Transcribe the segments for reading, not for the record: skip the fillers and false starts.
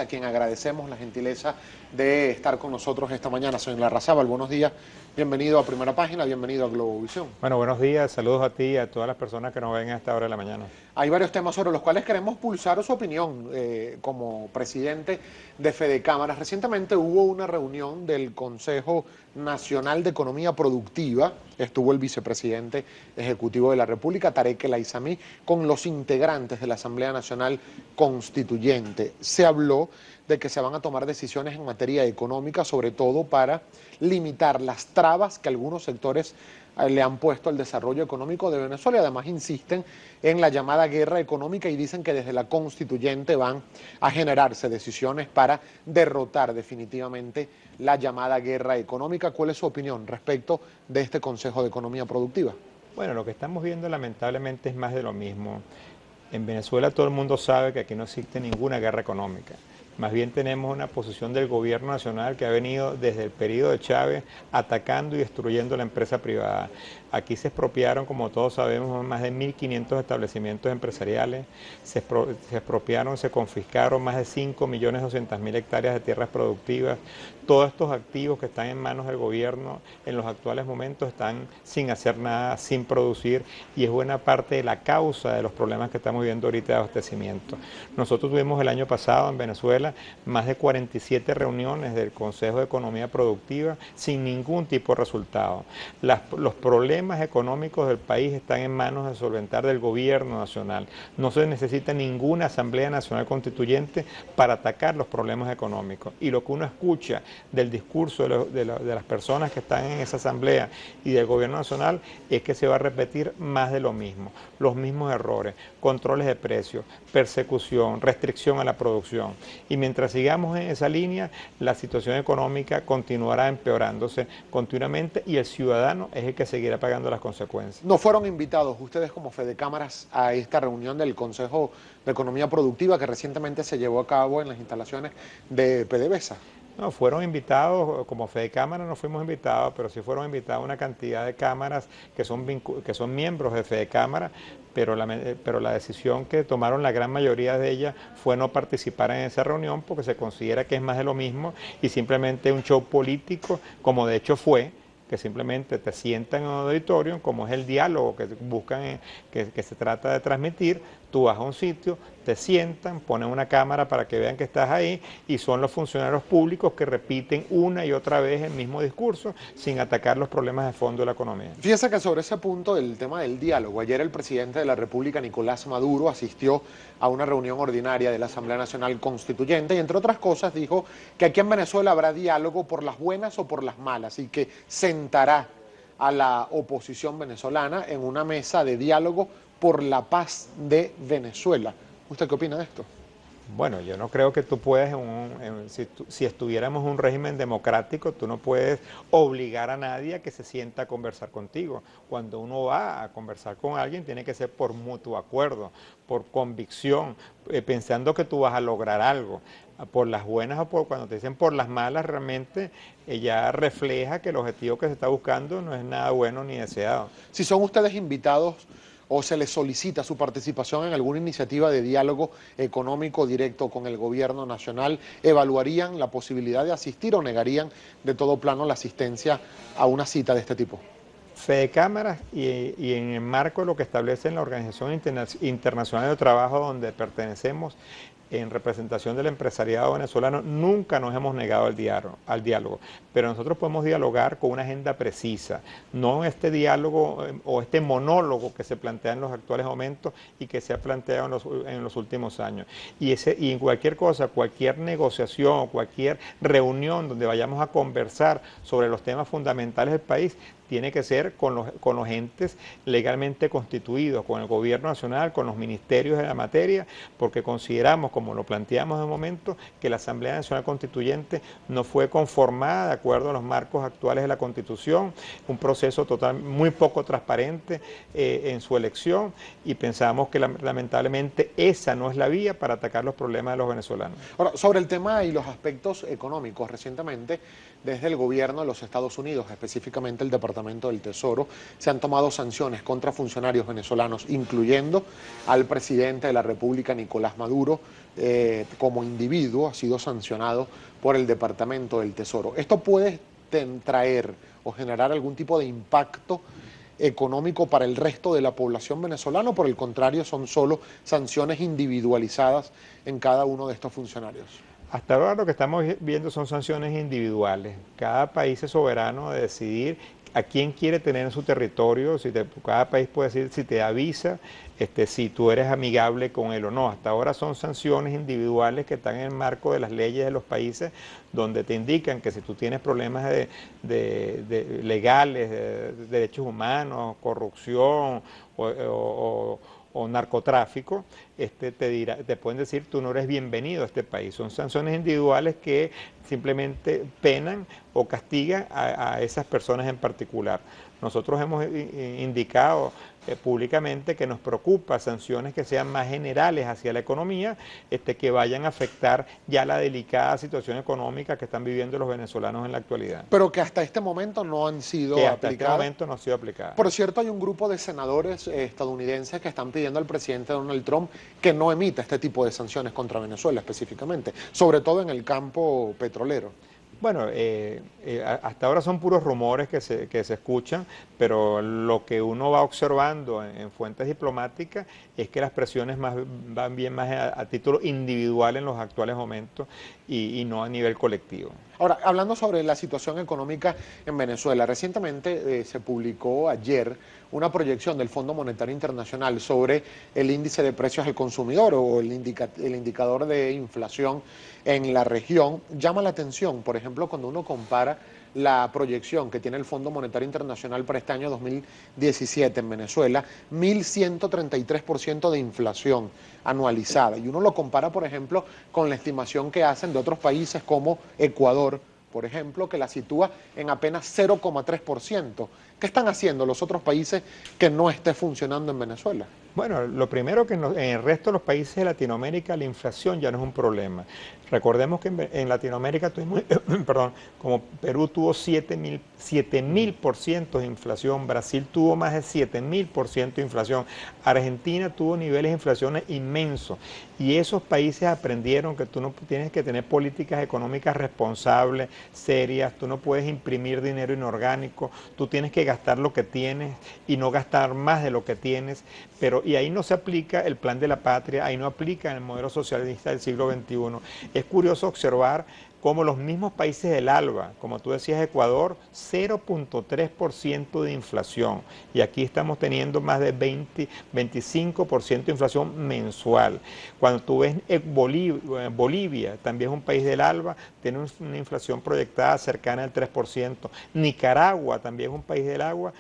a quien agradecemos la gentileza de estar con nosotros esta mañana. Señor Larrazábal, buenos días, bienvenido a Primera Página, bienvenido a Globovisión. Bueno, buenos días, saludos a ti y a todas las personas que nos ven a esta hora de la mañana. Hay varios temas sobre los cuales queremos pulsar su opinión como presidente de Fedecámaras. Recientemente hubo una reunión del Consejo Nacional de Economía Productiva, estuvo el vicepresidente ejecutivo de la República, Tarek El Aissami, con los integrantes de la Asamblea Nacional Constituyente. Se habló de que se van a tomar decisiones en materia económica, sobre todo para limitar las trabas que algunos sectores le han puesto al desarrollo económico de Venezuela y además insisten en la llamada guerra económica y dicen que desde la constituyente van a generarse decisiones para derrotar definitivamente la llamada guerra económica. ¿Cuál es su opinión respecto de este Consejo de Economía Productiva? Bueno, lo que estamos viendo lamentablemente es más de lo mismo. En Venezuela todo el mundo sabe que aquí no existe ninguna guerra económica. Más bien tenemos una posición del gobierno nacional que ha venido desde el periodo de Chávez atacando y destruyendo la empresa privada. Aquí se expropiaron, como todos sabemos, más de 1.500 establecimientos empresariales, se expropiaron, se confiscaron más de 5.200.000 hectáreas de tierras productivas. Todos estos activos que están en manos del gobierno en los actuales momentos están sin hacer nada, sin producir, y es buena parte de la causa de los problemas que estamos viendo ahorita de abastecimiento. Nosotros tuvimos el año pasado en Venezuela más de 47 reuniones del Consejo de Economía Productiva sin ningún tipo de resultado. Los problemas económicos del país están en manos de solventar del gobierno nacional. No se necesita ninguna Asamblea Nacional Constituyente para atacar los problemas económicos. Y lo que uno escucha del discurso de las personas que están en esa asamblea y del gobierno nacional es que se va a repetir más de lo mismo, los mismos errores, controles de precios, persecución, restricción a la producción. Y mientras sigamos en esa línea, la situación económica continuará empeorándose continuamente y el ciudadano es el que seguirá pagando las consecuencias. ¿No fueron invitados ustedes como Fedecámaras a esta reunión del Consejo de Economía Productiva que recientemente se llevó a cabo en las instalaciones de PDVSA? No, fueron invitados, como Fedecámara no fuimos invitados, pero sí fueron invitados una cantidad de cámaras que son miembros de Fedecámara, pero la decisión que tomaron la gran mayoría de ellas fue no participar en esa reunión porque se considera que es más de lo mismo y simplemente un show político, como de hecho fue, que simplemente te sientan en un auditorio, como es el diálogo que buscan, que se trata de transmitir. Tú vas a un sitio, te sientan, ponen una cámara para que vean que estás ahí y son los funcionarios públicos que repiten una y otra vez el mismo discurso sin atacar los problemas de fondo de la economía. Fíjese que sobre ese punto, el tema del diálogo, ayer el presidente de la República, Nicolás Maduro, asistió a una reunión ordinaria de la Asamblea Nacional Constituyente y entre otras cosas dijo que aquí en Venezuela habrá diálogo por las buenas o por las malas y que sentará a la oposición venezolana en una mesa de diálogo por la paz de Venezuela. ¿Usted qué opina de esto? Bueno, yo no creo que tú puedas, si estuviéramos en un régimen democrático, tú no puedes obligar a nadie a que se sienta a conversar contigo. Cuando uno va a conversar con alguien, tiene que ser por mutuo acuerdo, por convicción, pensando que tú vas a lograr algo. Por las buenas o cuando te dicen por las malas, realmente ella refleja que el objetivo que se está buscando no es nada bueno ni deseado. Si son ustedes invitados o se les solicita su participación en alguna iniciativa de diálogo económico directo con el gobierno nacional, ¿evaluarían la posibilidad de asistir o negarían de todo plano la asistencia a una cita de este tipo? Fedecámaras y en el marco de lo que establece la Organización Internacional de Trabajo donde pertenecemos, en representación del empresariado venezolano, nunca nos hemos negado al diálogo, pero nosotros podemos dialogar con una agenda precisa, no este diálogo o este monólogo que se plantea en los actuales momentos y que se ha planteado en los últimos años. Y en cualquier cosa, cualquier negociación, cualquier reunión donde vayamos a conversar sobre los temas fundamentales del país, tiene que ser con los entes legalmente constituidos, con el gobierno nacional, con los ministerios de la materia, porque consideramos, como lo planteamos en un momento, que la Asamblea Nacional Constituyente no fue conformada de acuerdo a los marcos actuales de la Constitución, un proceso muy poco transparente en su elección, y pensamos que lamentablemente esa no es la vía para atacar los problemas de los venezolanos. Ahora, sobre el tema y los aspectos económicos, recientemente desde el gobierno de los Estados Unidos, específicamente el Departamento Departamento del Tesoro, se han tomado sanciones contra funcionarios venezolanos, incluyendo al presidente de la República, Nicolás Maduro, como individuo, ha sido sancionado por el Departamento del Tesoro. ¿Esto puede traer o generar algún tipo de impacto económico para el resto de la población venezolana, o por el contrario son solo sanciones individualizadas en cada uno de estos funcionarios? Hasta ahora lo que estamos viendo son sanciones individuales. Cada país es soberano de decidir a quién quiere tener en su territorio. Cada país puede decir si te avisa, si tú eres amigable con él o no. Hasta ahora son sanciones individuales que están en el marco de las leyes de los países, donde te indican que si tú tienes problemas legales, de derechos humanos, corrupción o narcotráfico, te pueden decir tú no eres bienvenido a este país. Son sanciones individuales que simplemente penan o castigan a esas personas en particular. Nosotros hemos indicado públicamente que nos preocupa sanciones que sean más generales hacia la economía, que vayan a afectar ya la delicada situación económica que están viviendo los venezolanos en la actualidad. Pero que hasta este momento no han sido que aplicadas. Hasta este momento no ha sido aplicada. Por cierto, hay un grupo de senadores estadounidenses que están pidiendo al presidente Donald Trump que no emita este tipo de sanciones contra Venezuela específicamente, sobre todo en el campo petrolero. Bueno, hasta ahora son puros rumores que se escuchan, pero lo que uno va observando en fuentes diplomáticas es que las presiones van bien más a título individual en los actuales momentos y no a nivel colectivo. Ahora, hablando sobre la situación económica en Venezuela, recientemente se publicó ayer una proyección del Fondo Monetario Internacional sobre el índice de precios al consumidor o el indicador de inflación en la región. Llama la atención, por ejemplo, cuando uno compara la proyección que tiene el Fondo Monetario Internacional para este año 2017 en Venezuela, 1.133% de inflación anualizada. Y uno lo compara, por ejemplo, con la estimación que hacen de otros países como Ecuador, por ejemplo, que la sitúa en apenas 0,3%. ¿Qué están haciendo los otros países que no esté funcionando en Venezuela? Bueno, lo primero que en el resto de los países de Latinoamérica la inflación ya no es un problema. Recordemos que en Latinoamérica tuvimos, perdón, como Perú tuvo 7.000% de inflación, Brasil tuvo más de 7.000% de inflación, Argentina tuvo niveles de inflación inmensos y esos países aprendieron que tú no tienes que tener políticas económicas responsables, serias, tú no puedes imprimir dinero inorgánico, tú tienes que gastar lo que tienes y no gastar más de lo que tienes, y ahí no se aplica el plan de la patria, ahí no aplica el modelo socialista del siglo XXI. Es curioso observar cómo los mismos países del ALBA, como tú decías, Ecuador, 0,3% de inflación. Y aquí estamos teniendo más de 25% de inflación mensual. Cuando tú ves Bolivia, también es un país del ALBA, tiene una inflación proyectada cercana al 3%. Nicaragua, también es un país del ALBA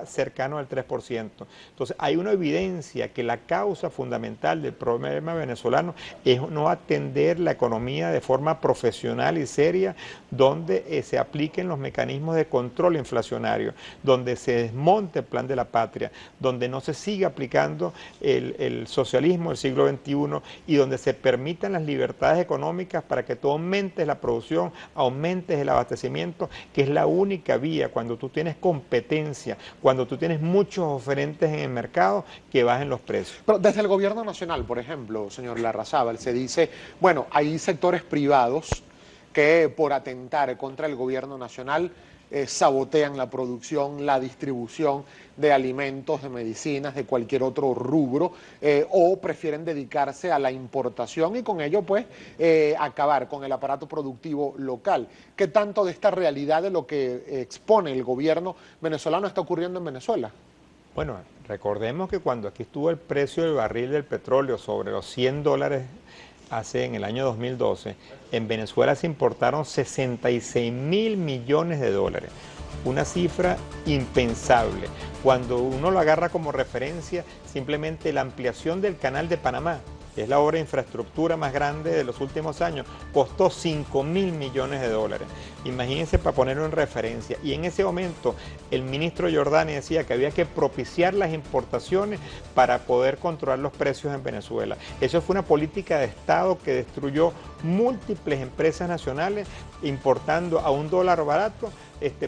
cercano al 3%. Entonces hay una evidencia que la causa fundamental del problema venezolano es no atender la economía de forma profesional y seria, donde se apliquen los mecanismos de control inflacionario, donde se desmonte el plan de la patria, donde no se siga aplicando el socialismo del siglo XXI y donde se permitan las libertades económicas para que tú aumentes la producción, aumentes el abastecimiento, que es la única vía cuando tú tienes competencia, cuando tú tienes muchos oferentes en el mercado, que bajen los precios. Pero desde el gobierno nacional, por ejemplo, señor Larrazábal, se dice, bueno, hay sectores privados que por atentar contra el gobierno nacional sabotean la producción, la distribución de alimentos, de medicinas, de cualquier otro rubro, o prefieren dedicarse a la importación y con ello pues acabar con el aparato productivo local. ¿Qué tanto de esta realidad de lo que expone el gobierno venezolano está ocurriendo en Venezuela? Bueno, recordemos que cuando aquí estuvo el precio del barril del petróleo sobre los $100 en el año 2012, en Venezuela se importaron 66.000 millones de dólares, una cifra impensable. Cuando uno lo agarra como referencia, simplemente la ampliación del Canal de Panamá, que es la obra de infraestructura más grande de los últimos años, costó 5.000 millones de dólares. Imagínense para ponerlo en referencia. Y en ese momento el ministro Giordani decía que había que propiciar las importaciones para poder controlar los precios en Venezuela. Eso fue una política de Estado que destruyó múltiples empresas nacionales, importando a $1 barato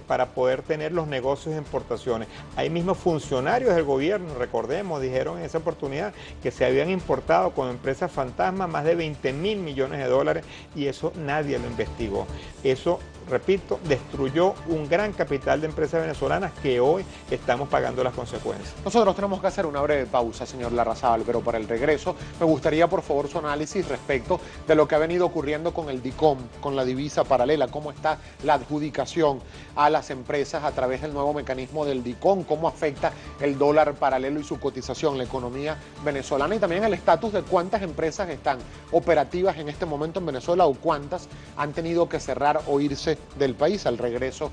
para poder tener los negocios de importaciones. Ahí mismo funcionarios del gobierno, recordemos, dijeron en esa oportunidad que se habían importado con empresas fantasma más de 20.000 millones de dólares y eso nadie lo investigó. Eso, repito, destruyó un gran capital de empresas venezolanas que hoy estamos pagando las consecuencias. Nosotros tenemos que hacer una breve pausa, señor Larrazábal, pero para el regreso me gustaría, por favor, su análisis respecto de lo que ha venido ocurriendo con el DICOM, con la divisa paralela, cómo está la adjudicación a las empresas a través del nuevo mecanismo del DICOM, cómo afecta el dólar paralelo y su cotización, la economía venezolana y también el estatus de cuántas empresas están operativas en este momento en Venezuela o cuántas han tenido que cerrar o irse del país. Al regreso